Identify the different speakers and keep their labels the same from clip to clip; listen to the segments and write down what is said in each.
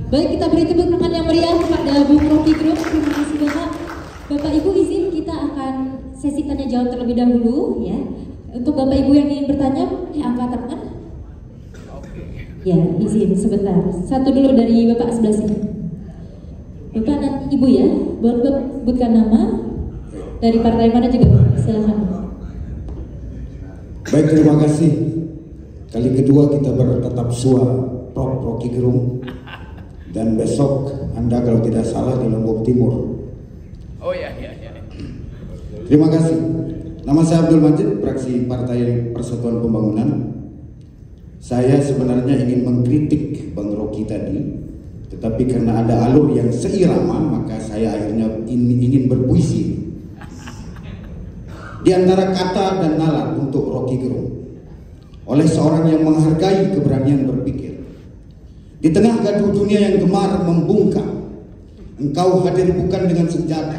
Speaker 1: Baik, kita beri tepuk tangan yang meriah kepada Bung Rocky Gerung. Terima kasih Bapak. Bapak Ibu izin kita akan sesi tanya jawab terlebih dahulu ya. Untuk Bapak Ibu yang ingin bertanya, angkat tangan. Ya, izin sebentar. Satu dulu dari Bapak sebelah sini. Bapak dan Ibu ya, boleh sebutkan nama dari partai mana juga, silakan.
Speaker 2: Baik, terima kasih. Kali kedua kita bertatap sua Prof. Rocky Gerung. Dan besok Anda kalau tidak salah di Lombok Timur.
Speaker 3: Oh ya.
Speaker 2: Terima kasih. Nama saya Abdul Majid, fraksi Partai Persatuan Pembangunan. Saya sebenarnya ingin mengkritik Bang Rocky tadi, tetapi karena ada alur yang seirama, maka saya akhirnya ingin berpuisi. Di antara kata dan nalar untuk Rocky Gerung, oleh seorang yang menghargai keberanian berpikir. Di tengah gaduh dunia yang gemar membungkam, engkau hadir bukan dengan senjata,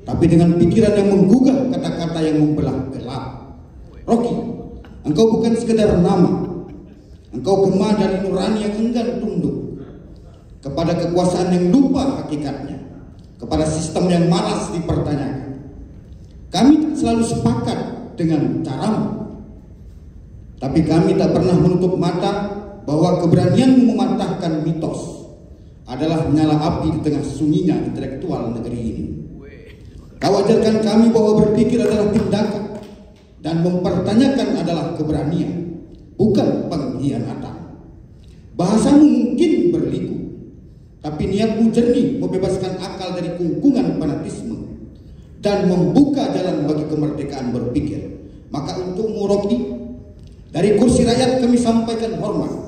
Speaker 2: tapi dengan pikiran yang menggugah kata-kata yang membelah gelap. Rocky, engkau bukan sekedar nama, engkau gema dari nurani yang enggan tunduk kepada kekuasaan yang lupa hakikatnya, kepada sistem yang malas dipertanyakan. Kami selalu sepakat dengan caramu, tapi kami tak pernah menutup mata bahwa keberanianmu mematahkan mitos adalah nyala api di tengah sunyinya intelektual negeri ini. Kau ajarkan kami bahwa berpikir adalah tindakan dan mempertanyakan adalah keberanian, bukan pengkhianatan. Bahasamu mungkin berliku, tapi niatmu jernih membebaskan akal dari kungkungan fanatisme dan membuka jalan bagi kemerdekaan berpikir. Maka untukmu Rocky, dari kursi rakyat kami sampaikan hormat.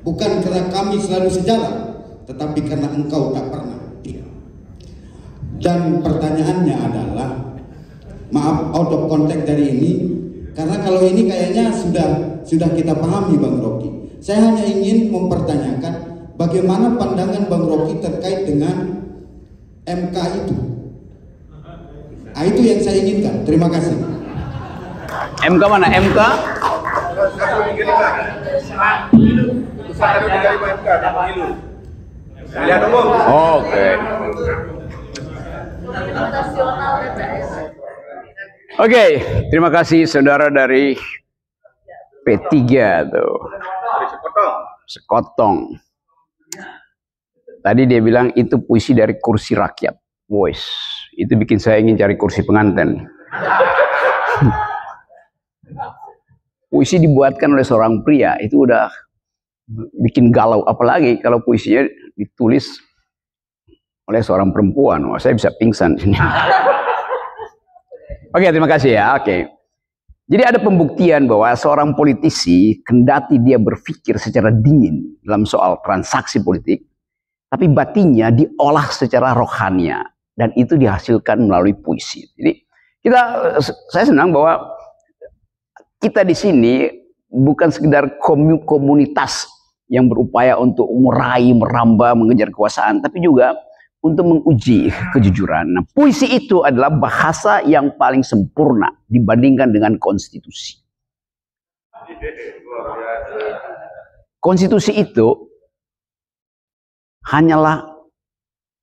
Speaker 2: Bukan karena kami selalu sejalan, tetapi karena engkau tak pernah diam. Dan pertanyaannya adalah, maaf out of context dari ini, karena kalau ini kayaknya sudah kita pahami Bang Rocky. Saya hanya ingin mempertanyakan bagaimana pandangan Bang Rocky terkait dengan MK itu. Nah, itu yang saya inginkan. Terima kasih.
Speaker 3: MK mana? MK? Oke, terima kasih saudara dari P3 tuh. Sekotong. Tadi dia bilang itu puisi dari kursi rakyat. Voice. Itu bikin saya ingin cari kursi pengantin. Puisi dibuatkan oleh seorang pria itu udah bikin galau, apalagi kalau puisinya ditulis oleh seorang perempuan. Wah, saya bisa pingsan sini. Oke, terima kasih ya. Oke. Jadi ada pembuktian bahwa seorang politisi kendati dia berpikir secara dingin dalam soal transaksi politik, tapi batinnya diolah secara rohania dan itu dihasilkan melalui puisi. Jadi saya senang bahwa kita di sini bukan sekedar komunitas yang berupaya untuk meraih, merambah, mengejar kekuasaan, tapi juga untuk menguji kejujuran. Nah, puisi itu adalah bahasa yang paling sempurna dibandingkan dengan konstitusi. Konstitusi itu hanyalah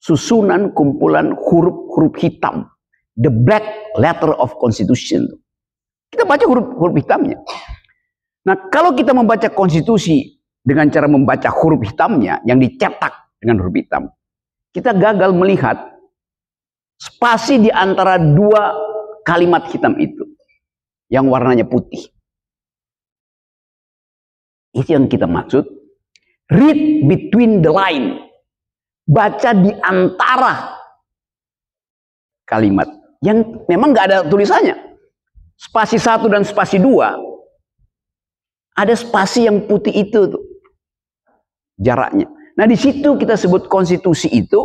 Speaker 3: susunan kumpulan huruf-huruf hitam, the black letter of constitution. Kita baca huruf hitamnya. Nah, kalau kita membaca konstitusi dengan cara membaca huruf hitamnya yang dicetak dengan huruf hitam, kita gagal melihat spasi di antara dua kalimat hitam itu yang warnanya putih. Itu yang kita maksud read between the line. Baca di antara kalimat yang memang nggak ada tulisannya. Spasi 1 dan spasi 2 ada spasi yang putih itu tuh, jaraknya. Nah, di situ kita sebut konstitusi itu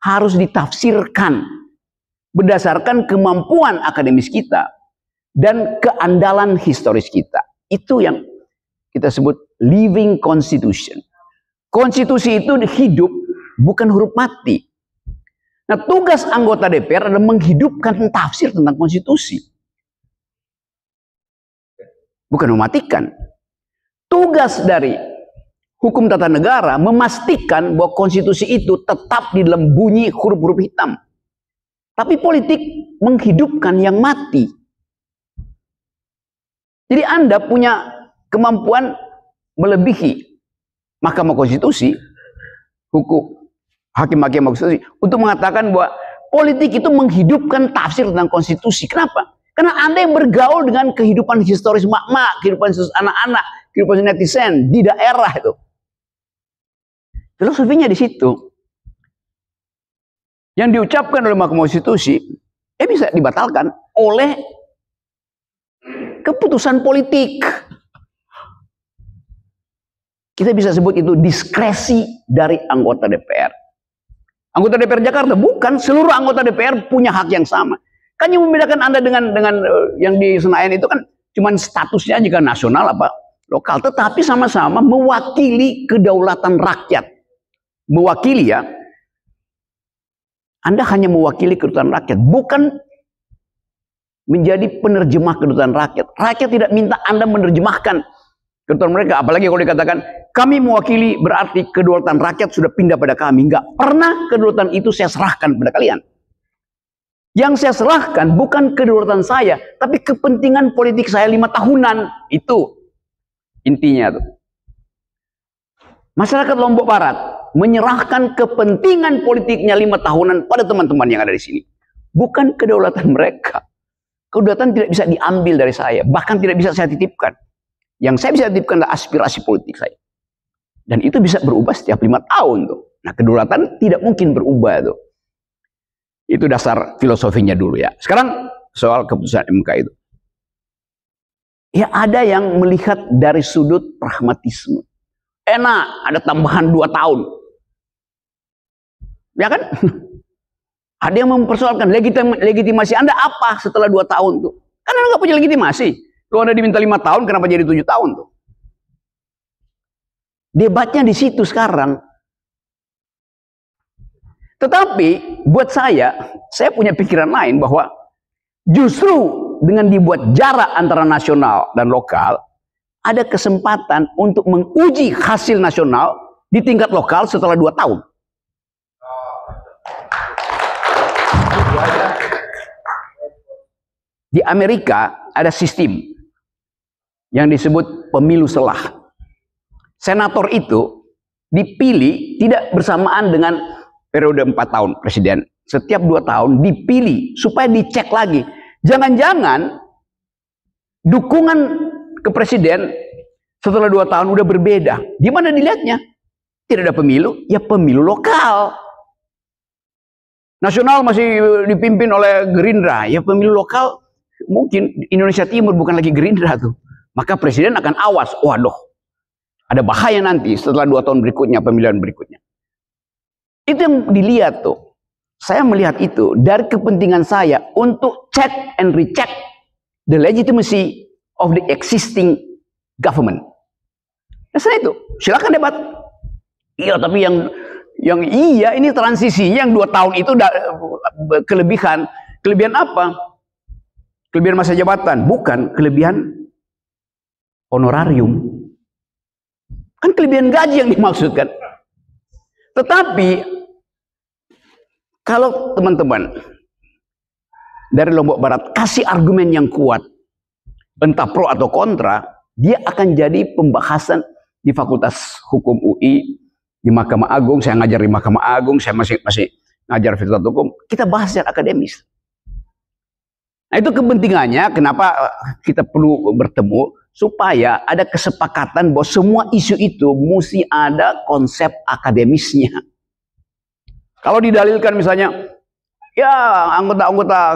Speaker 3: harus ditafsirkan berdasarkan kemampuan akademis kita dan keandalan historis kita. Itu yang kita sebut living constitution. Konstitusi itu hidup, bukan huruf mati. Nah, tugas anggota DPR adalah menghidupkan tafsir tentang konstitusi. Bukan mematikan. Tugas dari hukum tata negara memastikan bahwa konstitusi itu tetap di dalam bunyi huruf-huruf hitam. Tapi politik menghidupkan yang mati. Jadi Anda punya kemampuan melebihi Mahkamah Konstitusi, hukum hakim-hakim konstitusi, untuk mengatakan bahwa politik itu menghidupkan tafsir tentang konstitusi. Kenapa? Karena Anda yang bergaul dengan kehidupan historis mak-mak, kehidupan historis anak-anak, kehidupan netizen di daerah itu. Filosofinya di situ. Yang diucapkan oleh Mahkamah Konstitusi bisa dibatalkan oleh keputusan politik. Kita bisa sebut itu diskresi dari anggota DPR. Anggota DPR Jakarta, bukan seluruh anggota DPR punya hak yang sama. Kan yang membedakan Anda dengan yang di Senayan itu kan cuman statusnya jika nasional apa lokal, tetapi sama-sama mewakili kedaulatan rakyat. Mewakili ya. Anda hanya mewakili kedaulatan rakyat, bukan menjadi penerjemah kedaulatan rakyat. Rakyat tidak minta Anda menerjemahkan kedaulatan mereka, apalagi kalau dikatakan kami mewakili berarti kedaulatan rakyat sudah pindah pada kami. Enggak pernah kedaulatan itu saya serahkan pada kalian. Yang saya serahkan bukan kedaulatan saya, tapi kepentingan politik saya 5 tahunan. Itu intinya tuh. Masyarakat Lombok Barat menyerahkan kepentingan politiknya 5 tahunan pada teman-teman yang ada di sini. Bukan kedaulatan mereka. Kedaulatan tidak bisa diambil dari saya, bahkan tidak bisa saya titipkan. Yang saya bisa titipkan adalah aspirasi politik saya. Dan itu bisa berubah setiap 5 tahun tuh. Nah, kedaulatan tidak mungkin berubah tuh. Itu dasar filosofinya dulu ya. Sekarang soal keputusan MK itu. Ya ada yang melihat dari sudut pragmatisme. Enak, ada tambahan 2 tahun. Ya kan? Ada yang mempersoalkan legitimasi Anda apa setelah 2 tahun tuh. Kan Anda nggak punya legitimasi. Kalau Anda diminta 5 tahun, kenapa jadi 7 tahun tuh? Debatnya di situ sekarang. Tetapi buat saya punya pikiran lain bahwa justru dengan dibuat jarak antara nasional dan lokal, ada kesempatan untuk menguji hasil nasional di tingkat lokal setelah 2 tahun. Di Amerika ada sistem yang disebut pemilu selah. Senator itu dipilih tidak bersamaan dengan periode 4 tahun presiden. Setiap 2 tahun dipilih supaya dicek lagi. Jangan-jangan dukungan ke presiden setelah 2 tahun udah berbeda. Di mana dilihatnya? Tidak ada pemilu, ya pemilu lokal. Nasional masih dipimpin oleh Gerindra, ya pemilu lokal mungkin Indonesia Timur bukan lagi Gerindra tuh. Maka presiden akan awas, waduh, ada bahaya nanti setelah 2 tahun berikutnya, pemilihan berikutnya. Itu yang dilihat tuh. Saya melihat itu dari kepentingan saya untuk check and recheck the legitimacy of the existing government. Nah, saya itu, silakan debat. Iya, tapi yang iya ini transisinya yang 2 tahun itu kelebihan. Kelebihan apa? Kelebihan masa jabatan, bukan kelebihan honorarium. Kan kelebihan gaji yang dimaksudkan. Tetapi kalau teman-teman dari Lombok Barat kasih argumen yang kuat, entah pro atau kontra, dia akan jadi pembahasan di Fakultas Hukum UI, di Mahkamah Agung. Saya ngajar di Mahkamah Agung, saya masih ngajar filsafat hukum. Kita bahas secara akademis. Nah, itu kepentingannya kenapa kita perlu bertemu, supaya ada kesepakatan bahwa semua isu itu mesti ada konsep akademisnya. Kalau didalilkan misalnya, ya anggota-anggota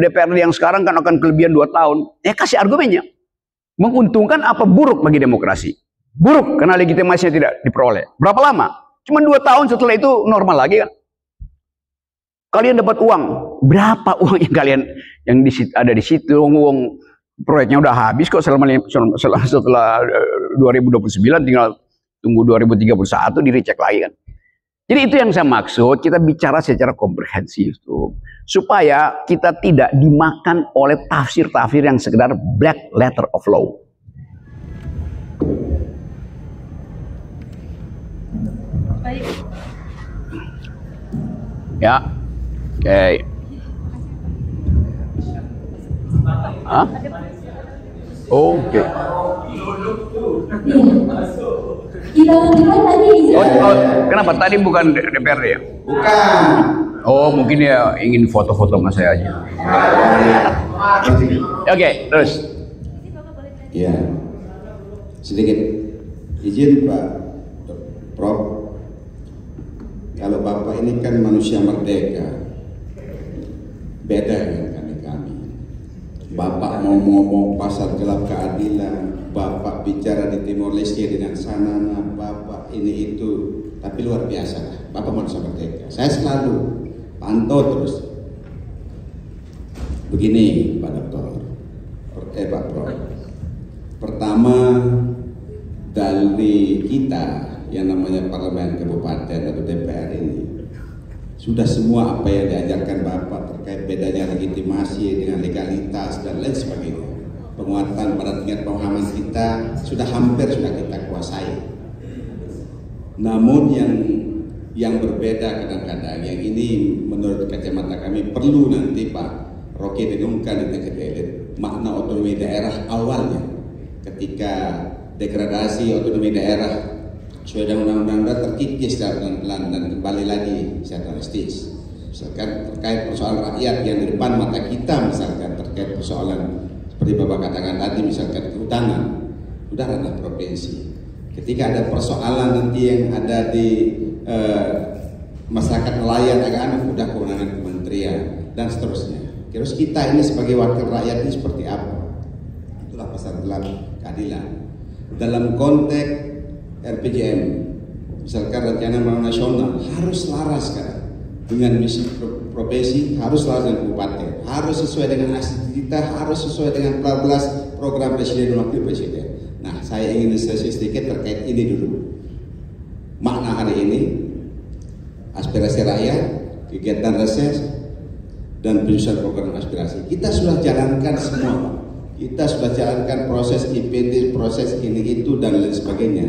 Speaker 3: DPR yang sekarang kan akan kelebihan 2 tahun. Ya kasih argumennya. Menguntungkan apa buruk bagi demokrasi? Buruk karena legitimasinya tidak diperoleh. Berapa lama? Cuma 2 tahun, setelah itu normal lagi kan? Kalian dapat uang. Berapa uang yang kalian yang ada di situ? Uang proyeknya udah habis kok setelah 2029, tinggal tunggu 2031 direcek lagi kan. Jadi itu yang saya maksud, kita bicara secara komprehensif tuh, supaya kita tidak dimakan oleh tafsir-tafsir yang sekedar black letter of law.
Speaker 1: Baik.
Speaker 3: Ya. Oke. Hah? Oke.
Speaker 1: Iya. Kita lanjutkan tadi izin.
Speaker 3: Kenapa tadi bukan DPRD ya?
Speaker 2: Bukan.
Speaker 3: Oh, mungkin dia ingin foto-foto sama saya aja. Oke, terus.
Speaker 2: Ya, sedikit izin Pak Prof. Kalau Bapak ini kan manusia merdeka, beda dengan kami. Bapak mau ngomong pasal gelap keadilan, Bapak bicara di Timor Leste dengan sanana, Bapak ini itu, tapi luar biasa. Bapak manusia merdeka. Saya selalu pantau terus. Begini Pak Dokter, Pak Prof. Pertama, dari kita yang namanya Parlemen Kabupaten atau DPR ini sudah semua apa yang diajarkan Bapak terkait bedanya legitimasi dengan legalitas dan lain sebagainya, penguatan pada tingkat pemahaman kita sudah kita kuasai. Namun yang berbeda kadang-kadang, yang ini menurut kacamata kami perlu nanti Pak Rocky dengungkan di tingkat elit, makna otonomi daerah awalnya ketika degradasi otonomi daerah sesuai dengan undang-undang terkikis secara pelan-pelan dan kembali lagi secara drastis. Misalkan terkait persoalan rakyat yang di depan mata kita, misalkan terkait persoalan seperti Bapak katakan tadi, misalkan kehutanan, udah ranah provinsi. Ketika ada persoalan nanti yang ada di masyarakat nelayan, udah kewenangan kementerian dan seterusnya. Terus kita ini sebagai wakil rakyat ini seperti apa? Itulah pasal gelap keadilan. Dalam konteks RPJM, misalkan rencana pembangunan nasional harus laras kan dengan misi provinsi, harus laras dengan kabupaten, harus sesuai dengan asli kita, harus sesuai dengan 14 program presiden dan wakil presiden. Nah, saya ingin disesi sedikit terkait ini dulu. Makna hari ini, aspirasi rakyat, kegiatan reses, dan penyusunan program aspirasi. Kita sudah jalankan semua, Pak. Kita sudah jalankan proses IPT, proses ini itu dan lain sebagainya.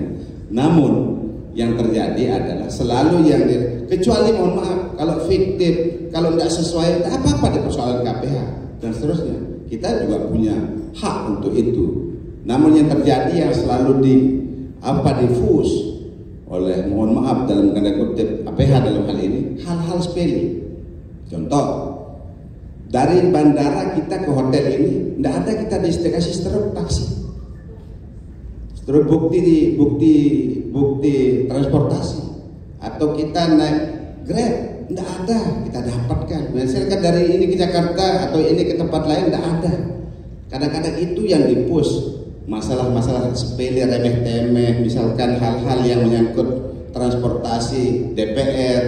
Speaker 2: Namun yang terjadi adalah selalu yang kecuali mohon maaf kalau fiktif, kalau tidak sesuai, tidak apa-apa di persoalan KPH dan seterusnya. Kita juga punya hak untuk itu. Namun yang terjadi yang selalu difus oleh mohon maaf dalam tanda kutip APH dalam hal ini hal-hal sepele. Contoh, dari bandara kita ke hotel ini tidak ada kita dikasih struk taksi. Terus bukti transportasi atau kita naik Grab tidak ada kita dapatkan. Misalkan dari ini ke Jakarta atau ini ke tempat lain tidak ada. Kadang-kadang itu yang dipush masalah-masalah sepele remeh-temeh, misalkan hal-hal yang menyangkut transportasi DPR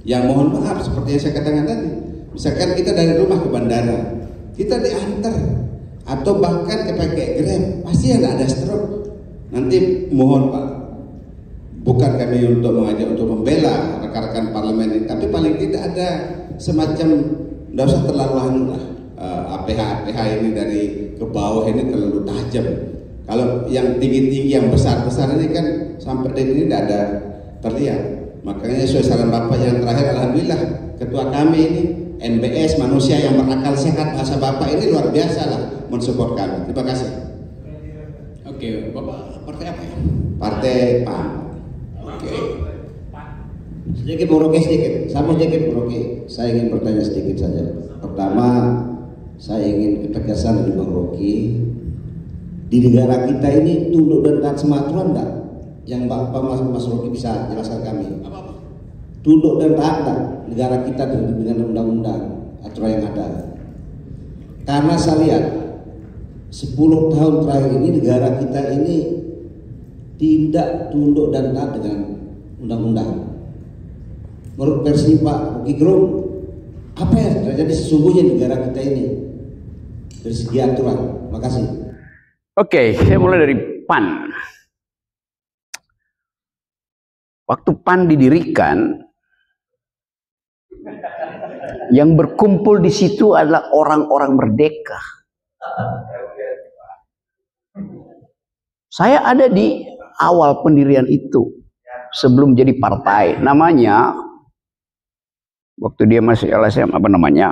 Speaker 2: yang mohon maaf seperti yang saya katakan tadi. Misalkan kita dari rumah ke bandara, kita diantar atau bahkan pakai Grab, pasti yang tidak ada stroke. Nanti mohon Pak, bukan kami untuk mengajak untuk membela rekan-rekan parlemen ini, tapi paling tidak ada semacam, tidak usah terlalu APH ini dari ke bawah ini terlalu tajam. Kalau yang tinggi-tinggi, yang besar-besar ini kan sampai dari ini tidak ada terlihat. Makanya sesuai saran Bapak yang terakhir, alhamdulillah ketua kami ini MBS, manusia yang berakal sehat, bahasa Bapak ini luar biasa lah mensupport kami. Terima kasih. Oke, Bapak partai apa ya? Partai PAN. Oke.
Speaker 4: Sedikit Bung Rocky, saya ingin bertanya sedikit saja. Pertama, saya ingin ketegasan dari Bung Rocky. Di negara kita ini tunduk dan taat semua aturan enggak? Yang Mas Rocky bisa jelaskan kami. Apa? Tunduk dan taat enggak negara kita dengan undang-undang aturan yang ada? Karena saya lihat 10 tahun terakhir ini negara kita ini tidak tunduk dan taat dengan undang-undang. Menurut versi Pak Rocky Gerung, apa yang terjadi sesungguhnya negara kita ini dari segi aturan? Makasih.
Speaker 3: Oke, saya mulai dari PAN. Waktu PAN didirikan, yang berkumpul di situ adalah orang-orang merdeka. Saya ada di awal pendirian itu. sebelum jadi partai. Namanya waktu dia masih LSM apa namanya?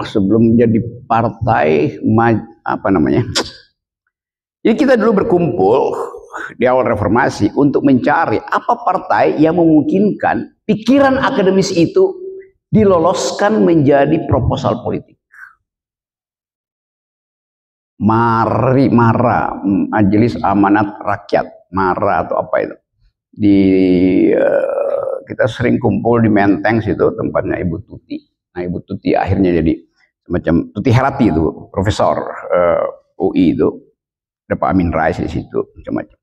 Speaker 3: Sebelum jadi partai apa namanya? Jadi kita dulu berkumpul di awal reformasi untuk mencari apa partai yang memungkinkan pikiran akademis itu diloloskan menjadi proposal politik. MARA, Majelis Amanat Rakyat, MARA atau apa itu. Kita sering kumpul di Menteng situ, tempatnya Ibu Tuti. Nah, Ibu Tuti akhirnya jadi semacam Tuti Herati itu, profesor UI itu. Ada Pak Amin Rais di situ, macam-macam.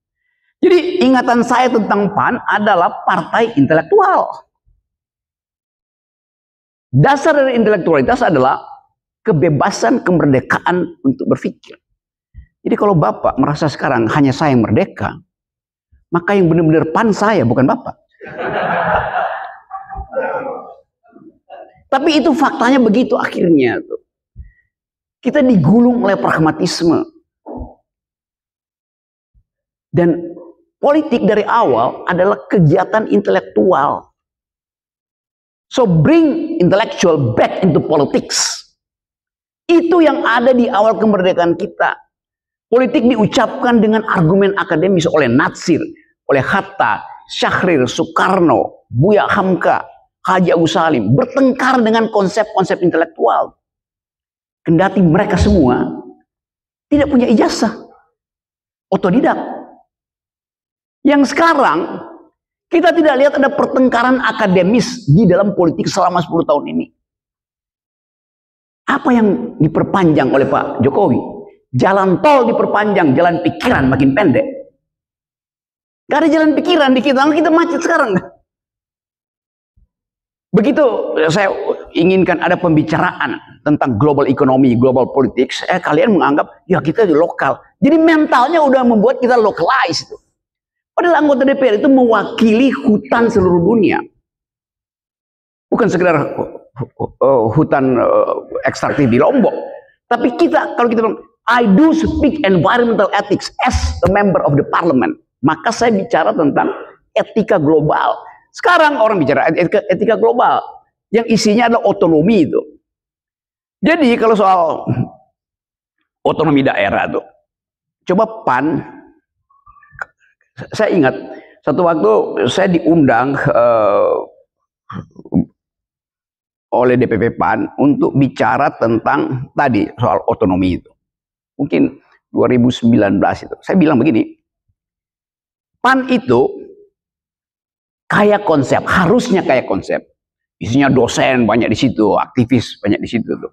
Speaker 3: Jadi ingatan saya tentang PAN adalah partai intelektual. Dasar dari intelektualitas adalah kebebasan, kemerdekaan untuk berpikir. Jadi kalau Bapak merasa sekarang hanya saya yang merdeka, maka yang benar-benar PAN saya, bukan Bapak. Tapi itu faktanya begitu akhirnya. Kita digulung oleh pragmatisme. Dan politik dari awal adalah kegiatan intelektual. So bring intellectual back into politics. Itu yang ada di awal kemerdekaan kita. Politik diucapkan dengan argumen akademis oleh Natsir, oleh Hatta, Syahrir, Soekarno, Buya Hamka, Haji Agus Salim, bertengkar dengan konsep-konsep intelektual. Kendati mereka semua tidak punya ijazah, otodidak. Yang sekarang kita tidak lihat ada pertengkaran akademis di dalam politik selama 10 tahun ini. Apa yang diperpanjang oleh Pak Jokowi? Jalan tol diperpanjang, jalan pikiran makin pendek. Gak ada jalan pikiran di kita macet sekarang. Begitu saya inginkan ada pembicaraan tentang global economy, global politics, kalian menganggap ya kita di lokal. Jadi mentalnya udah membuat kita localize. Padahal anggota DPR itu mewakili hutan seluruh dunia. Bukan sekedar hutan ekstraktif di Lombok. Tapi kalau kita bilang, I do speak environmental ethics as a member of the parliament. Maka saya bicara tentang etika global. Sekarang orang bicara etika global. Yang isinya adalah otonomi itu. Jadi kalau soal otonomi daerah itu. Coba PAN. Saya ingat, satu waktu saya diundang oleh DPP PAN untuk bicara tentang tadi soal otonomi itu. Mungkin 2019 itu. Saya bilang begini, PAN itu kaya konsep, harusnya kaya konsep. Isinya dosen banyak di situ, aktivis banyak di situ tuh.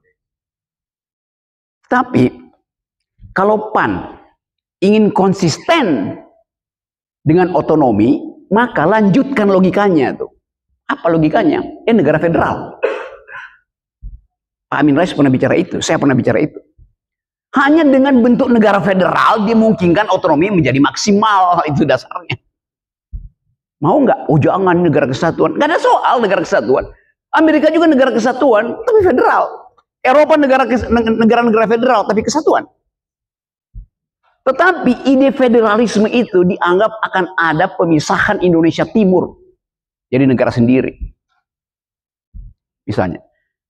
Speaker 3: Tapi kalau PAN ingin konsisten dengan otonomi, maka lanjutkan logikanya tuh. Apa logikanya? Negara federal. Pak Amin Rais pernah bicara itu, saya pernah bicara itu. Hanya dengan bentuk negara federal dimungkinkan otonomi menjadi maksimal, itu dasarnya. Mau nggak? Oh jangan negara kesatuan. Nggak ada soal negara kesatuan. Amerika juga negara kesatuan, tapi federal. Eropa negara-negara federal, tapi kesatuan. Tetapi ide federalisme itu dianggap akan ada pemisahan Indonesia Timur jadi negara sendiri. Misalnya.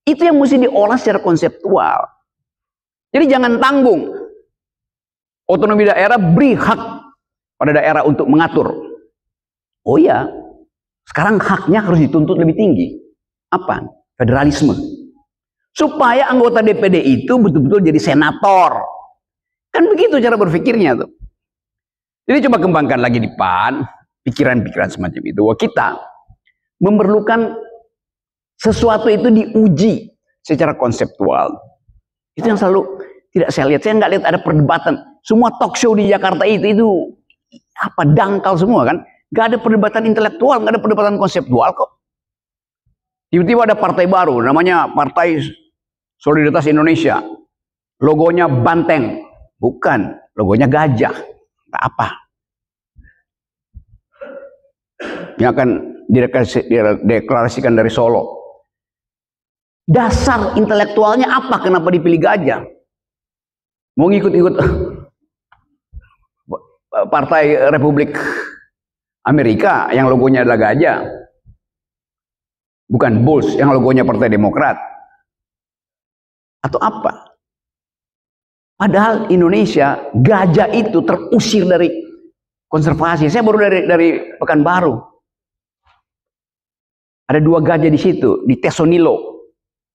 Speaker 3: Itu yang mesti diolah secara konseptual. Jadi jangan tanggung. Otonomi daerah beri hak pada daerah untuk mengatur. Oh iya, sekarang haknya harus dituntut lebih tinggi. Apa? Federalisme. Supaya anggota DPD itu betul-betul jadi senator. Kan begitu cara berpikirnya tuh. Jadi coba kembangkan lagi di PAN pikiran-pikiran semacam itu. Wah, kita memerlukan sesuatu itu diuji secara konseptual. Itu yang selalu tidak saya lihat. Saya nggak lihat ada perdebatan. Semua talk show di Jakarta itu apa dangkal semua kan? Nggak ada perdebatan intelektual, nggak ada perdebatan konseptual kok. Tiba-tiba ada partai baru, namanya Partai Solidaritas Indonesia. Logonya banteng. Bukan, logonya gajah. Nggak apa. Yang akan dideklarasikan dari Solo. Dasar intelektualnya apa? Kenapa dipilih gajah? Mau ngikut-ngikut Partai Republik Amerika yang logonya adalah gajah. Bukan Bulls yang logonya Partai Demokrat. Atau apa? Padahal Indonesia, gajah itu terusir dari konservasi. Saya baru dari Pekanbaru. Ada 2 gajah di situ, di Tesonilo.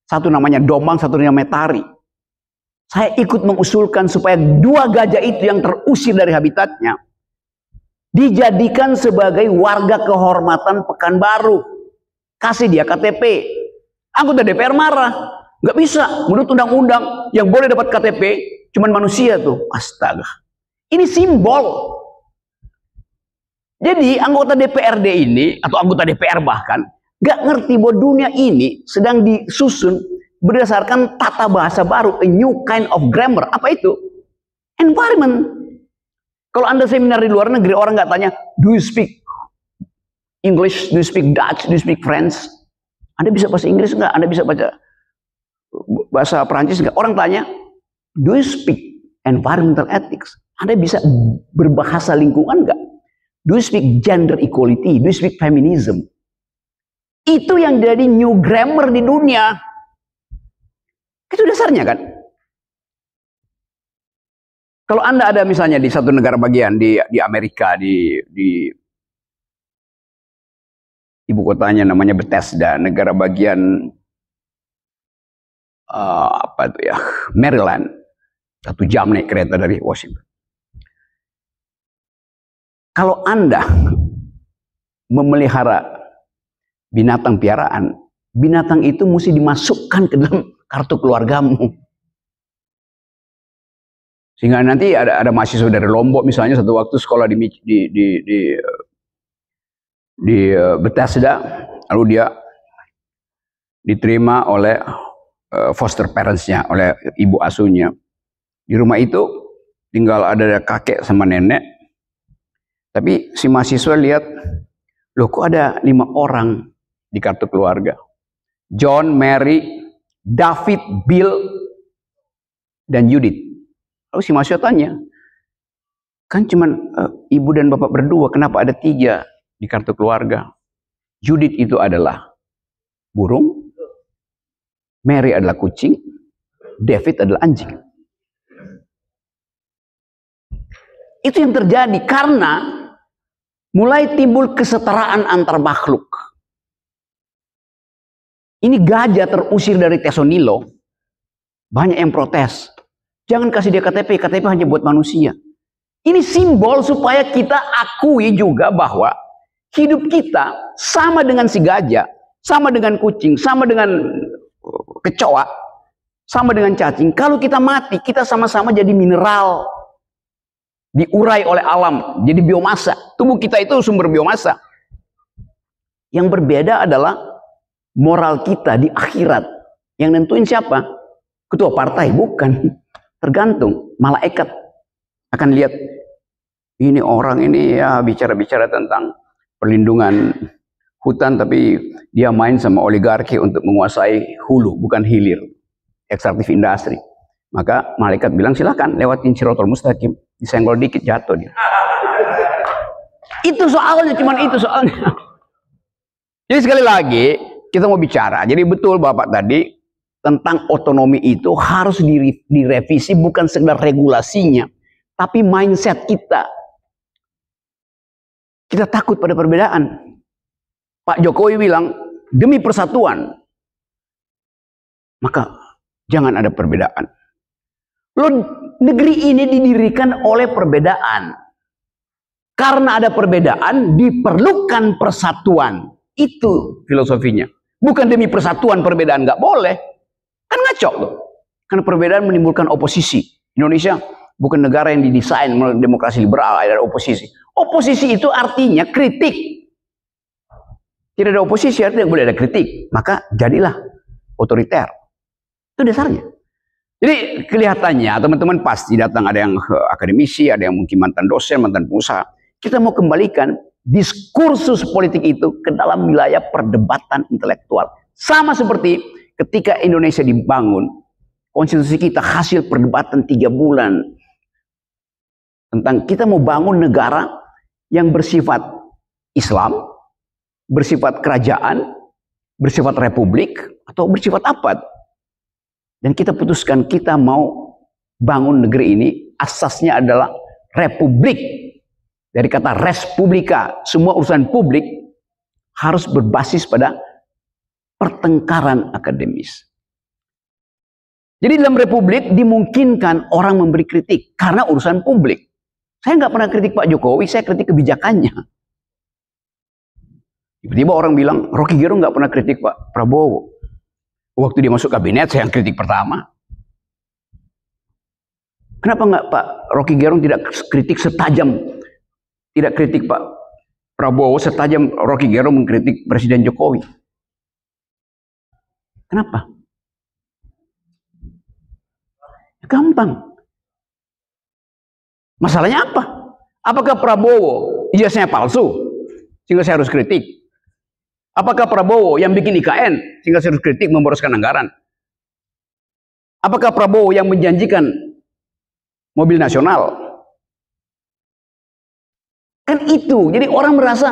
Speaker 3: Satu namanya Domang, satu namanya Tari. Saya ikut mengusulkan supaya 2 gajah itu yang terusir dari habitatnya dijadikan sebagai warga kehormatan Pekanbaru. Kasih dia KTP. Anggota DPR marah. Nggak bisa, menurut undang-undang yang boleh dapat KTP cuman manusia tuh. Astaga. Ini simbol. Jadi anggota DPRD ini, atau anggota DPR bahkan, nggak ngerti bahwa dunia ini sedang disusun berdasarkan tata bahasa baru, a new kind of grammar. Apa itu? Environment. Kalau Anda seminar di luar negeri, orang nggak tanya, do you speak English, do you speak Dutch, do you speak French? Anda bisa bahasa Inggris nggak? Anda bisa baca bahasa Perancis nggak? Orang tanya, do you speak environmental ethics? Anda bisa berbahasa lingkungan nggak? Do you speak gender equality? Do you speak feminism? Itu yang jadi new grammar di dunia. Itu dasarnya kan. Kalau Anda ada misalnya di satu negara bagian di Amerika, di ibu kotanya namanya Bethesda, negara bagian apa itu ya, Maryland, 1 jam naik kereta dari Washington. Kalau Anda memelihara binatang piaraan, binatang itu mesti dimasukkan ke dalam kartu keluargamu. Sehingga nanti ada mahasiswa dari Lombok misalnya satu waktu sekolah di Bethesda, lalu dia diterima oleh foster parents-nya, oleh ibu asuhnya. Di rumah itu tinggal ada kakek sama nenek. Tapi si mahasiswa lihat, loh kok ada 5 orang di kartu keluarga. John, Mary, David, Bill, dan Judith. Lalu si mahasiswa tanya, kan cuman ibu dan bapak berdua, kenapa ada 3 di kartu keluarga? Judith itu adalah burung, Mary adalah kucing, David adalah anjing. Itu yang terjadi karena mulai timbul kesetaraan antar makhluk. Ini gajah terusir dari Tesonilo, banyak yang protes. Jangan kasih dia KTP, KTP hanya buat manusia. Ini simbol supaya kita akui juga bahwa hidup kita sama dengan si gajah, sama dengan kucing, sama dengan kecoa, sama dengan cacing. Kalau kita mati, kita sama-sama jadi mineral. Diurai oleh alam, jadi biomasa. Tubuh kita itu sumber biomasa. Yang berbeda adalah moral kita di akhirat. Yang nentuin siapa? Ketua partai? Bukan. Tergantung. Malaikat akan lihat, ini orang ini ya bicara-bicara tentang perlindungan hutan, tapi dia main sama oligarki untuk menguasai hulu, bukan hilir. Ekstraktif industri. Maka malaikat bilang, silakan lewatin Siratal Mustaqim. Disenggol dikit jatuh dia. Itu soalnya, cuman itu soalnya. Jadi sekali lagi kita mau bicara. Jadi betul Bapak tadi tentang otonomi itu harus direvisi, bukan sekedar regulasinya, tapi mindset kita. Kita takut pada perbedaan. Pak Jokowi bilang demi persatuan, maka jangan ada perbedaan. Loh, negeri ini didirikan oleh perbedaan. Karena ada perbedaan, diperlukan persatuan. Itu filosofinya. Bukan demi persatuan perbedaan nggak boleh. Kan ngaco loh. Karena perbedaan menimbulkan oposisi. Indonesia bukan negara yang didesain melalui demokrasi liberal, ada oposisi. Oposisi itu artinya kritik. Tidak ada oposisi artinya boleh ada kritik. Maka jadilah otoriter. Itu dasarnya. Jadi kelihatannya teman-teman pasti datang, ada yang akademisi, ada yang mungkin mantan dosen, mantan pengusaha. Kita mau kembalikan diskursus politik itu ke dalam wilayah perdebatan intelektual. Sama seperti ketika Indonesia dibangun, konstitusi kita hasil perdebatan 3 bulan. tentang kita mau bangun negara yang bersifat Islam, bersifat kerajaan, bersifat republik, atau bersifat apa. Dan kita putuskan kita mau bangun negeri ini, asasnya adalah republik. Dari kata res publica, semua urusan publik harus berbasis pada pertengkaran akademis. Jadi dalam republik dimungkinkan orang memberi kritik karena urusan publik. Saya nggak pernah kritik Pak Jokowi, saya kritik kebijakannya. Tiba-tiba orang bilang, Rocky Gerung nggak pernah kritik Pak Prabowo. Waktu dia masuk kabinet, saya yang kritik pertama. Kenapa nggak Pak Rocky Gerung tidak kritik setajam, tidak kritik Pak Prabowo setajam Rocky Gerung mengkritik Presiden Jokowi? Kenapa? Gampang. Masalahnya apa? Apakah Prabowo ijazahnya palsu sehingga saya harus kritik? Apakah Prabowo yang bikin IKN sehingga saya harus kritik memboroskan anggaran? Apakah Prabowo yang menjanjikan mobil nasional? Kan itu. Jadi orang merasa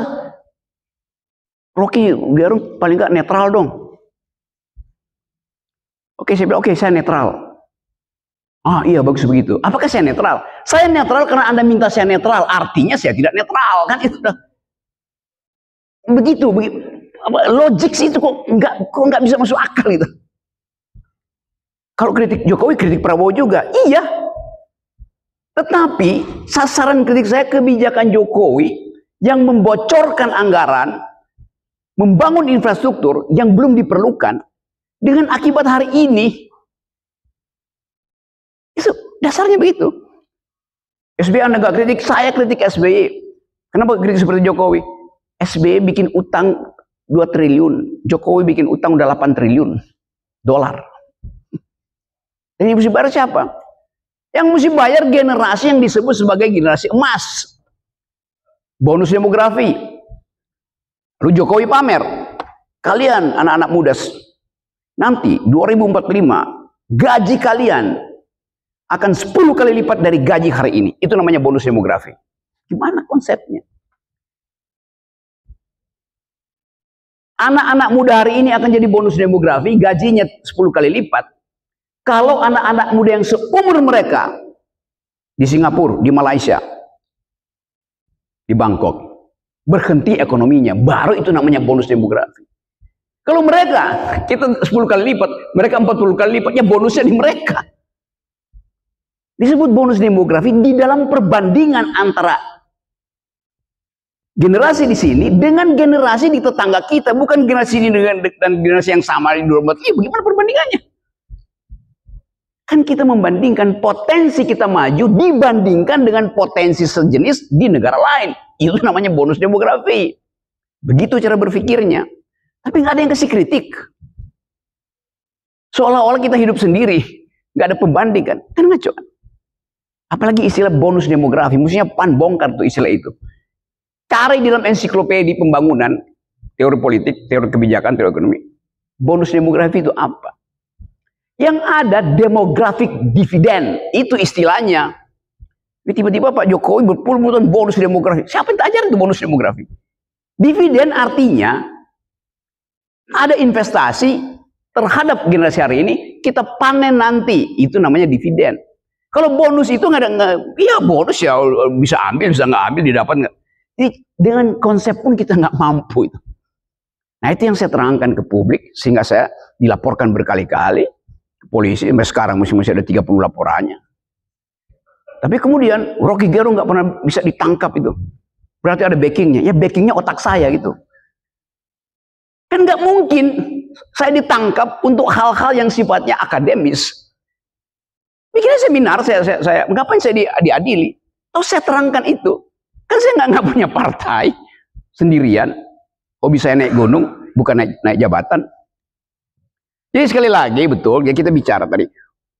Speaker 3: Rocky Gerung paling nggak netral dong. Oke, saya bilang oke, saya netral. Ah iya, bagus begitu. Apakah saya netral? Saya netral karena Anda minta saya netral. Artinya saya tidak netral, kan itu dah. Begitu. Logik sih itu kok nggak bisa masuk akal itu. Kalau kritik Jokowi, kritik Prabowo juga. Iya. Tetapi sasaran kritik saya kebijakan Jokowi yang membocorkan anggaran, membangun infrastruktur yang belum diperlukan dengan akibat hari ini. Itu dasarnya begitu. SBY Anda nggak kritik, saya kritik SBY. Kenapa kritik seperti Jokowi? SBY bikin utang 2 triliun, Jokowi bikin utang udah 8 triliun dolar. Dan yang mesti bayar siapa? Yang mesti bayar generasi yang disebut sebagai generasi emas. Bonus demografi. Lalu Jokowi pamer, kalian anak-anak muda nanti 2045 gaji kalian akan 10 kali lipat dari gaji hari ini. Itu namanya bonus demografi. Gimana konsepnya? Anak-anak muda hari ini akan jadi bonus demografi, gajinya 10 kali lipat. Kalau anak-anak muda yang seumur mereka di Singapura, di Malaysia, di Bangkok, berhenti ekonominya, baru itu namanya bonus demografi. Kalau mereka, kita 10 kali lipat, mereka 40 kali lipat, ya bonusnya di mereka. Disebut bonus demografi di dalam perbandingan antara generasi di sini dengan generasi di tetangga kita, bukan generasi ini dengan dan generasi yang sama di 2045. Bagaimana perbandingannya? Kan kita membandingkan potensi kita maju dibandingkan dengan potensi sejenis di negara lain. Itu namanya bonus demografi. Begitu cara berpikirnya. Tapi nggak ada yang kasih kritik. Seolah-olah kita hidup sendiri, nggak ada pembanding kan? Kan ngaco. Apalagi istilah bonus demografi, mestinya PAN bongkar tuh istilah itu. Cari di dalam ensiklopedia pembangunan, teori politik, teori kebijakan, teori ekonomi. Bonus demografi itu apa? Yang ada demographic dividend, itu istilahnya. Tiba-tiba Pak Jokowi berpuluh-puluh tahun bonus demografi. Siapa yang ajarin itu bonus demografi? Dividen artinya ada investasi terhadap generasi hari ini, kita panen nanti, itu namanya dividen. Kalau bonus itu nggak ada, ya bonus ya bisa ambil, bisa nggak ambil, didapat nggak. Jadi dengan konsep pun kita nggak mampu itu. Nah itu yang saya terangkan ke publik, sehingga saya dilaporkan berkali-kali ke polisi, sampai sekarang masih ada 30 laporannya. Tapi kemudian Rocky Gerung nggak pernah bisa ditangkap itu. Berarti ada backingnya, ya backingnya otak saya gitu. Kan nggak mungkin saya ditangkap untuk hal-hal yang sifatnya akademis. Bikinnya seminar, saya ngapain saya diadili? Atau saya terangkan itu. Kan saya nggak punya partai sendirian. Hobi saya naik gunung, bukan naik jabatan. Jadi sekali lagi betul, ya kita bicara tadi.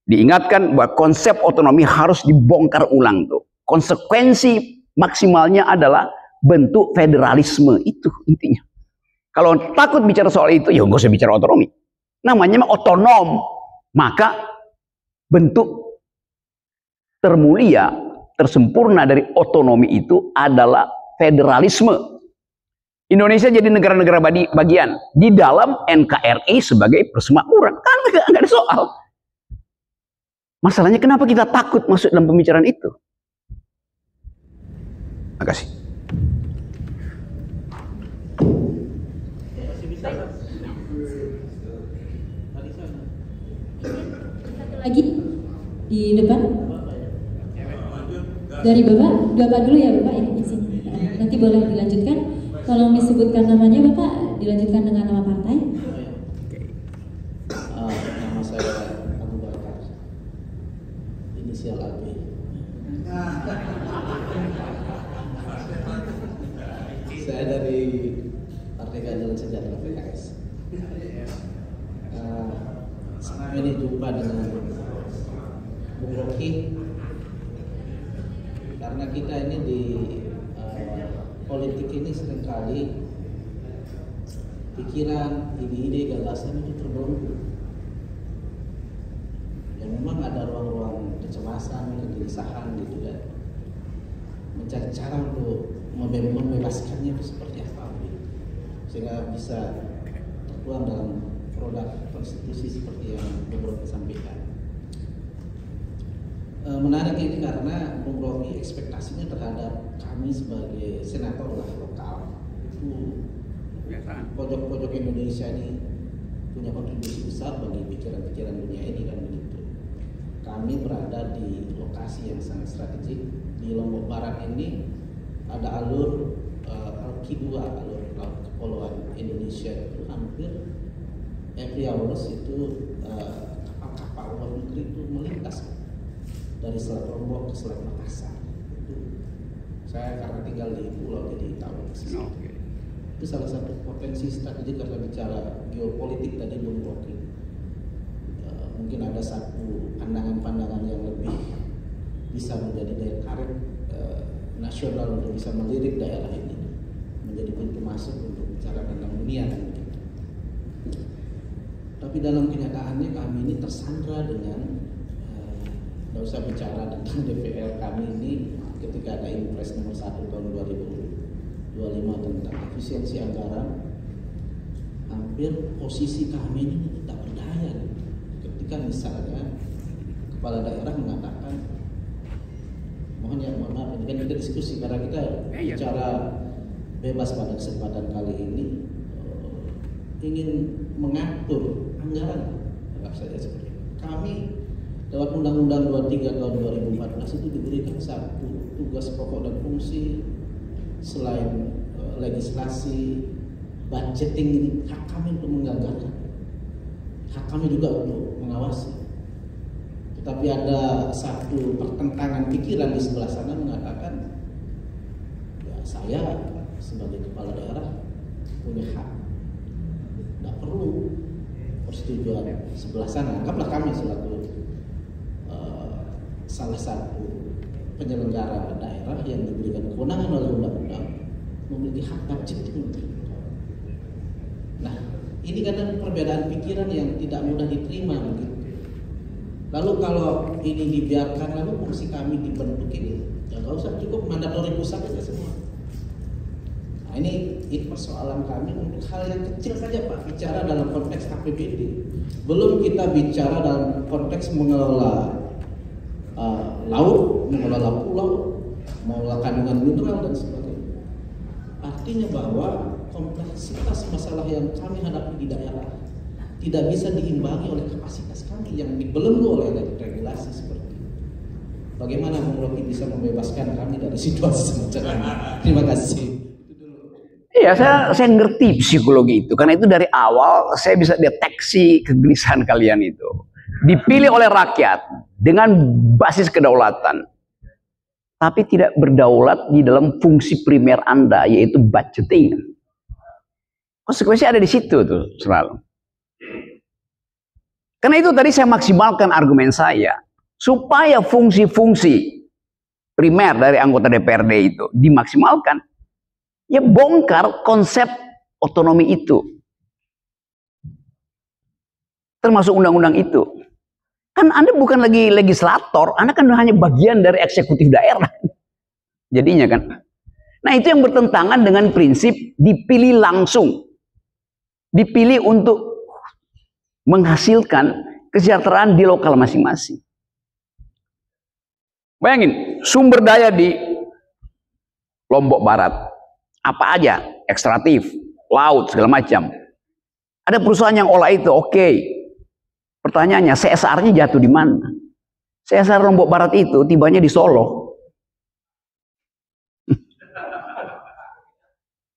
Speaker 3: Diingatkan bahwa konsep otonomi harus dibongkar ulang tuh. Konsekuensi maksimalnya adalah bentuk federalisme, itu intinya. Kalau takut bicara soal itu, ya nggak usah bicara otonomi. Namanya otonom. Maka bentuk termulia tersempurna dari otonomi itu adalah federalisme. Indonesia jadi negara-negara bagian di dalam NKRI sebagai persemakmuran. Kan nggak ada soal. Masalahnya kenapa kita takut masuk dalam pembicaraan itu? Makasih.
Speaker 1: Satu lagi di depan. Dari Bapak dulu ya Bapak ya di sini. Nanti boleh dilanjutkan. Tolong disebutkan namanya Bapak, dilanjutkan dengan nama partai.
Speaker 5: Nama saya Abu Bakar, inisial AB. Saya dari Partai Keadilan Sejahtera PKS. Ini jumpa dengan Bung Rocky karena kita ini di politik ini seringkali pikiran, ide-ide, gagasan itu terbelenggu. Ya memang ada ruang-ruang kecemasan, kegelisahan gitu kan. Mencari cara untuk membebaskannya itu seperti apa gitu. Sehingga bisa tertuang dalam produk konstitusi seperti yang Bung Rocky sampaikan. Menarik ini karena Bung Rocky ekspektasinya terhadap kami sebagai senator lokal itu pojok-pojok Indonesia ini punya kontribusi besar bagi pikiran-pikiran dunia ini kan begitu. Kami berada di lokasi yang sangat strategik. Di Lombok Barat ini ada alur Alki 2, alur laut kepulauan Indonesia itu hampir every hours itu kapal-kapal luar negeri itu melintas dari Selat Lombok ke Selat Makassar. Saya karena tinggal di pulau jadi tahu persis. Itu salah satu potensi strategi karena bicara geopolitik tadi Bung Rocky. Mungkin ada satu pandangan-pandangan yang lebih bisa menjadi daya tarik nasional untuk bisa melirik daerah ini menjadi pintu masuk untuk bicara tentang dunia dan begitu. Tapi dalam kenyataannya kami ini tersandra dengan tidak usah bicara tentang DPR kami ini ketika ada Impres nomor 1 tahun 2025 tentang efisiensi anggaran, hampir posisi kami ini tidak berdaya ketika misalnya kepala daerah mengatakan mohon maaf ini kan kita diskusi karena kita bicara bebas pada kesempatan kali ini ingin mengatur anggaran anggap saja seperti itu. Kami lewat Undang-Undang 23 tahun 2014 itu diberikan satu tugas pokok dan fungsi selain legislasi, budgeting ini hak kami untuk menganggarkan, hak kami juga untuk mengawasi. Tetapi ada satu pertentangan pikiran di sebelah sana mengatakan ya saya sebagai kepala daerah punya hak, tidak perlu persetujuan sebelah sana. Anggaplah kami selaku salah satu penyelenggara daerah yang diberikan kewenangan oleh undang-undang memiliki hak budgeting. Nah, ini kadang perbedaan pikiran yang tidak mudah diterima begitu. Lalu kalau ini dibiarkan, lalu fungsi kami dibentuk ini, ya nggak usah, cukup mandatori pusat saja semua. Nah, ini persoalan kami untuk hal yang kecil saja Pak, bicara dalam konteks APBD. Belum kita bicara dalam konteks mengelola laut, mengelola pulau, mengelola kandungan mineral dan sebagainya. Artinya bahwa kompleksitas masalah yang kami hadapi di daerah tidak bisa diimbangi oleh kapasitas kami yang dibelenggu oleh regulasi seperti itu. Bagaimana Bung Rocky bisa membebaskan kami dari situasi semacam ini? Terima kasih.
Speaker 3: Iya, saya ngerti psikologi itu karena itu dari awal saya bisa deteksi kegelisahan kalian itu. Dipilih oleh rakyat dengan basis kedaulatan, tapi tidak berdaulat di dalam fungsi primer Anda, yaitu budgeting. Konsekuensi ada di situ tuh selalu. Karena itu tadi saya maksimalkan argumen saya supaya fungsi-fungsi primer dari anggota DPRD itu dimaksimalkan. Ya bongkar konsep otonomi itu, termasuk undang-undang itu. Kan Kan Anda bukan lagi legislator, Anda kan hanya bagian dari eksekutif daerah. Jadinya kan. Nah itu yang bertentangan dengan prinsip dipilih langsung. Dipilih untuk menghasilkan kesejahteraan di lokal masing-masing. Bayangin, sumber daya di Lombok Barat. Apa aja, ekstraktif, laut, segala macam. Ada perusahaan yang olah itu, oke. Pertanyaannya, CSR-nya jatuh di mana? CSR Lombok Barat itu tibanya di Solo.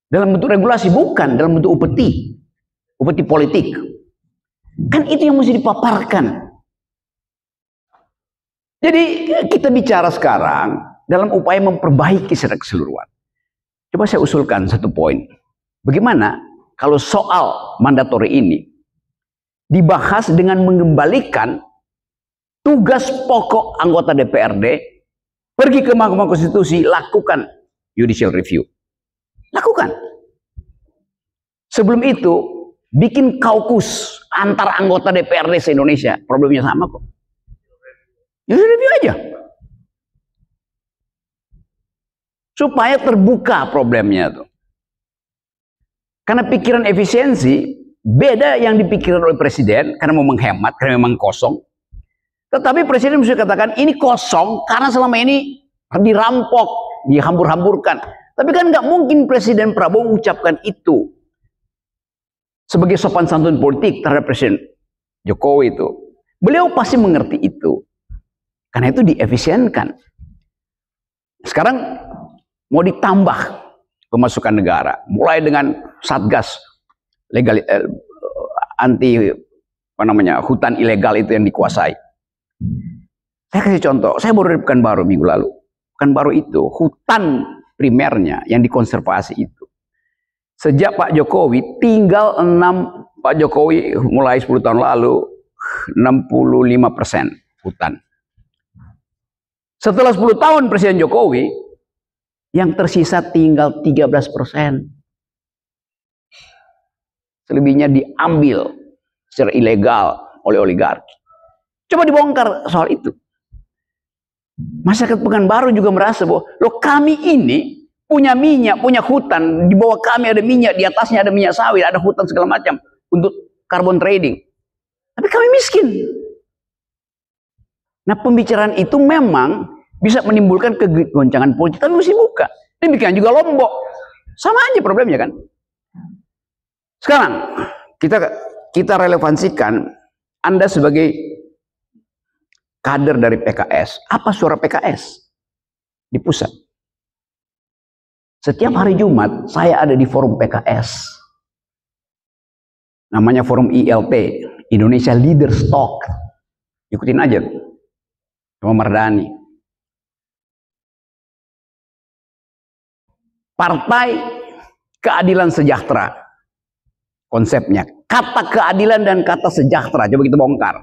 Speaker 3: Dalam bentuk regulasi, bukan dalam bentuk upeti politik. Kan itu yang mesti dipaparkan. Jadi kita bicara sekarang dalam upaya memperbaiki secara keseluruhan. Coba saya usulkan satu poin. Bagaimana kalau soal mandatori ini dibahas dengan mengembalikan tugas pokok anggota DPRD pergi ke Mahkamah Konstitusi, lakukan judicial review. Lakukan. Sebelum itu, bikin kaukus antar anggota DPRD se-Indonesia. Problemnya sama kok. Judicial review aja. Supaya terbuka problemnya tuh. Karena pikiran efisiensi beda yang dipikirkan oleh presiden karena mau menghemat, karena memang kosong. Tetapi presiden bisa katakan ini kosong karena selama ini dirampok, dihambur-hamburkan. Tapi kan nggak mungkin Presiden Prabowo mengucapkan itu sebagai sopan santun politik terhadap Presiden Jokowi itu. Beliau pasti mengerti itu. Karena itu diefisienkan. Sekarang mau ditambah pemasukan negara, mulai dengan Satgas legal anti hutan ilegal itu yang dikuasai. Saya kasih contoh, saya baru dari Pekanbaru minggu lalu. Pekanbaru itu hutan primernya yang dikonservasi itu. Sejak Pak Jokowi tinggal Pak Jokowi mulai 10 tahun lalu 65% hutan. Setelah 10 tahun Presiden Jokowi yang tersisa tinggal 13%. Selebihnya diambil secara ilegal oleh oligarki. Coba dibongkar soal itu. Masyarakat Pekanbaru juga merasa bahwa loh kami ini punya minyak, punya hutan, di bawah kami ada minyak, di atasnya ada minyak sawit, ada hutan segala macam untuk carbon trading. Tapi kami miskin. Nah pembicaraan itu memang bisa menimbulkan kegoncangan politik, tapi mesti buka. Demikian juga Lombok. Sama aja problemnya kan. Sekarang kita relevansikan Anda sebagai kader dari PKS. Apa suara PKS di pusat? Setiap hari Jumat saya ada di forum PKS. Namanya forum ILT, Indonesia Leaders Talk. Ikutin aja sama Mardani. Partai Keadilan Sejahtera. Konsepnya, kata keadilan dan kata sejahtera. Coba kita bongkar.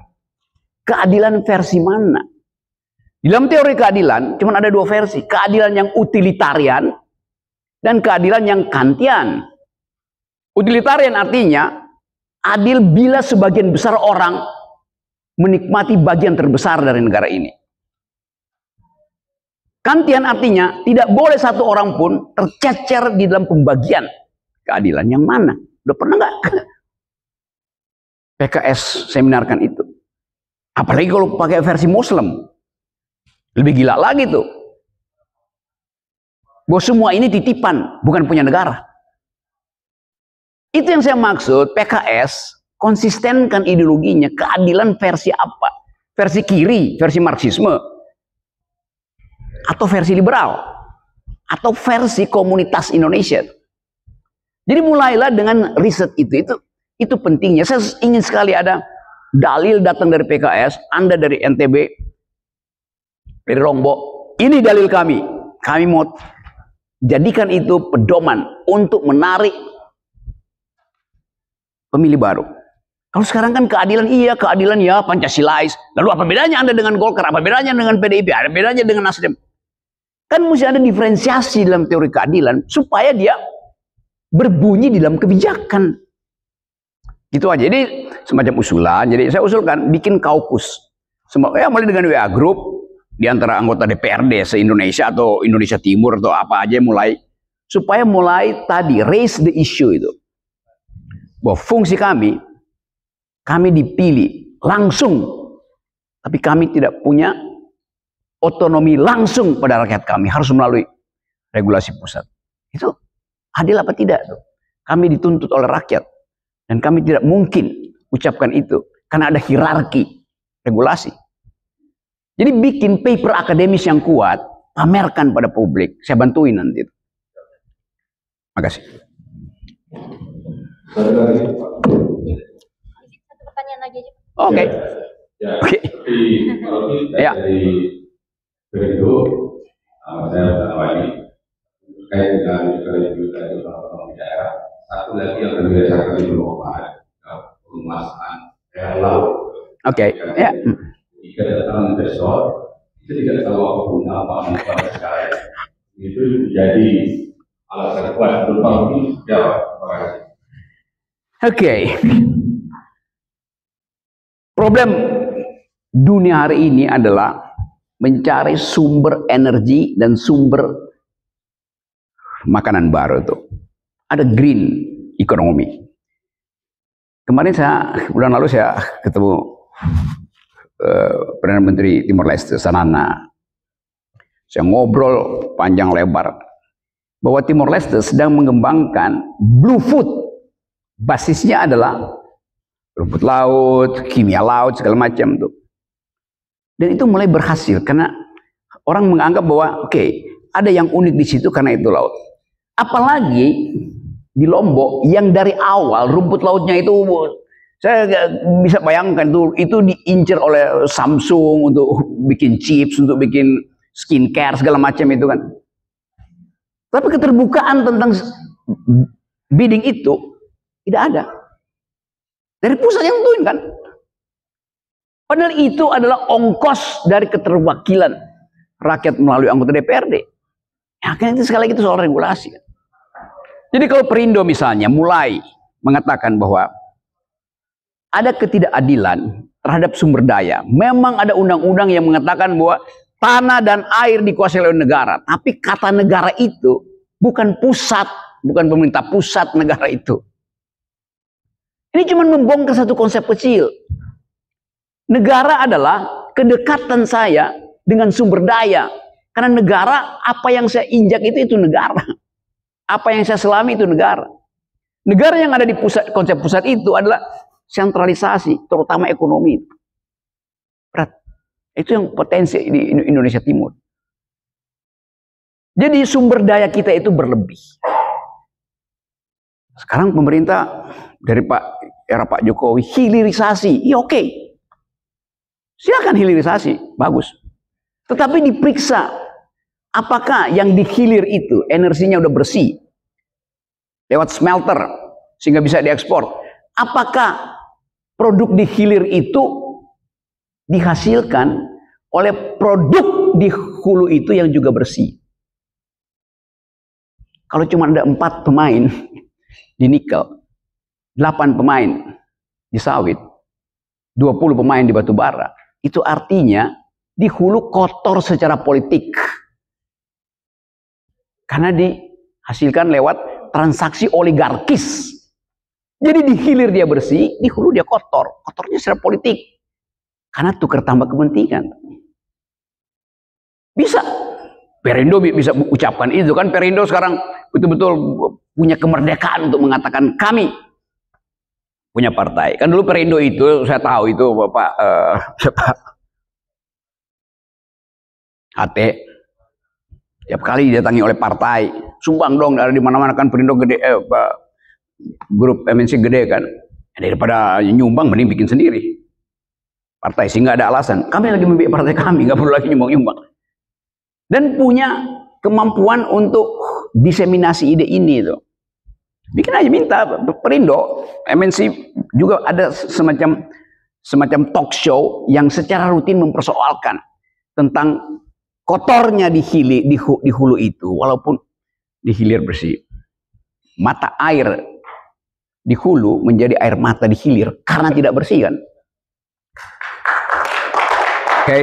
Speaker 3: Keadilan versi mana? Di dalam teori keadilan cuma ada dua versi. Keadilan yang utilitarian dan keadilan yang kantian. Utilitarian artinya adil bila sebagian besar orang menikmati bagian terbesar dari negara ini. Kantian artinya tidak boleh satu orang pun tercecer di dalam pembagian. Keadilan yang mana? Udah pernah nggak PKS seminarkan itu? Apalagi kalau pakai versi Muslim. Lebih gila lagi tuh. Bahwa semua ini titipan, bukan punya negara. Itu yang saya maksud, PKS konsistenkan ideologinya, keadilan versi apa? Versi kiri, versi Marxisme. Atau versi liberal. Atau versi komunitas Indonesia. Jadi mulailah dengan riset itu pentingnya. Saya ingin sekali ada dalil datang dari PKS, Anda dari NTB, dari Lombok. Ini dalil kami. Kami mau jadikan itu pedoman untuk menarik pemilih baru. Kalau sekarang kan keadilan ya Pancasilais. Lalu apa bedanya Anda dengan Golkar? Apa bedanya dengan PDIP? Ada bedanya dengan Nasdem? Kan mesti ada diferensiasi dalam teori keadilan supaya dia berbunyi di dalam kebijakan. Gitu aja. Jadi semacam usulan. Jadi saya usulkan bikin kaukus Ya mulai dengan WA Group di antara anggota DPRD se-Indonesia atau Indonesia Timur atau apa aja mulai, supaya mulai tadi raise the issue itu. Bahwa fungsi kami dipilih langsung, tapi kami tidak punya otonomi langsung pada rakyat kami, harus melalui regulasi pusat. Itu adil apa tidak tuh? Kami dituntut oleh rakyat dan kami tidak mungkin ucapkan itu karena ada hierarki regulasi. Jadi bikin paper akademis yang kuat, pamerkan pada publik. Saya bantuin nanti. Makasih.
Speaker 6: Satu
Speaker 1: pertanyaan lagi aja.
Speaker 3: Oke.
Speaker 6: Ya,
Speaker 3: Oke.
Speaker 6: kalau kita
Speaker 3: Ya.
Speaker 6: dari Perindo, saya lagi terkait dengan juga di daerah. Satu lagi yang berdasarkan di Eropa, perumahan daerah laut.
Speaker 3: Oke. Ya.
Speaker 6: Jika datang investor, itu tidak tahu apa guna apa sekarang. Itu menjadi alasan kuat untuk Pak Rudi jawab. Terima kasih.
Speaker 3: Oke. Problem dunia hari ini adalah mencari sumber energi dan sumber makanan baru itu. Ada green economy. Kemarin bulan lalu saya ketemu Perdana Menteri Timor Leste, Sanana. Saya ngobrol panjang lebar bahwa Timor Leste sedang mengembangkan blue food. Basisnya adalah rumput laut, kimia laut, segala macam tuh. Dan itu mulai berhasil karena orang menganggap bahwa oke, ada yang unik di situ karena itu laut. Apalagi di Lombok yang dari awal rumput lautnya itu, saya bisa bayangkan tuh, itu diincar oleh Samsung untuk bikin chips, untuk bikin skincare segala macam itu kan. Tapi keterbukaan tentang bidding itu tidak ada. Dari pusat yang tentuin kan. Padahal itu adalah ongkos dari keterwakilan rakyat melalui anggota DPRD. Ya kan itu sekali lagi itu soal regulasi. Jadi kalau Perindo misalnya mulai mengatakan bahwa ada ketidakadilan terhadap sumber daya. Memang ada undang-undang yang mengatakan bahwa tanah dan air dikuasai oleh negara. Tapi kata negara itu bukan pusat, bukan pemerintah pusat negara itu. Ini cuma membongkar satu konsep kecil. Negara adalah kedekatan saya dengan sumber daya. Karena negara, apa yang saya injak itu negara. Apa yang saya selami itu negara. Negara yang ada di pusat, konsep pusat itu adalah sentralisasi, terutama ekonomi. Berat. Itu yang potensi di Indonesia Timur. Jadi sumber daya kita itu berlebih. Sekarang pemerintah dari era Pak Jokowi hilirisasi, ya oke. Silakan hilirisasi, bagus. Tetapi diperiksa apakah yang dihilir itu energinya udah bersih lewat smelter sehingga bisa diekspor. Apakah produk dihilir itu dihasilkan oleh produk di hulu itu yang juga bersih. Kalau cuma ada 4 pemain di nikel, 8 pemain di sawit, 20 pemain di batu bara, itu artinya di hulu kotor secara politik. Karena dihasilkan lewat transaksi oligarkis. Jadi di hilir dia bersih, di hulu dia kotor. Kotornya secara politik. Karena tukar tambah kepentingan. Bisa. Perindo bisa ucapkan itu kan. Perindo sekarang betul-betul punya kemerdekaan untuk mengatakan kami punya partai. Kan dulu Perindo itu, saya tahu itu Bapak HT. Tiap kali didatangi oleh partai, sumbang dong dari mana-mana kan Perindo gede, grup MNC gede kan. Daripada nyumbang mending bikin sendiri. Partai sehingga ada alasan. Kami lagi membiayai partai kami, nggak perlu lagi nyumbang-nyumbang. Dan punya kemampuan untuk diseminasi ide ini itu. Bikin aja minta Perindo, MNC juga ada semacam talk show yang secara rutin mempersoalkan tentang kotornya di hulu itu, walaupun di hilir bersih. Mata air di hulu menjadi air mata di hilir karena tidak bersih kan. Oke.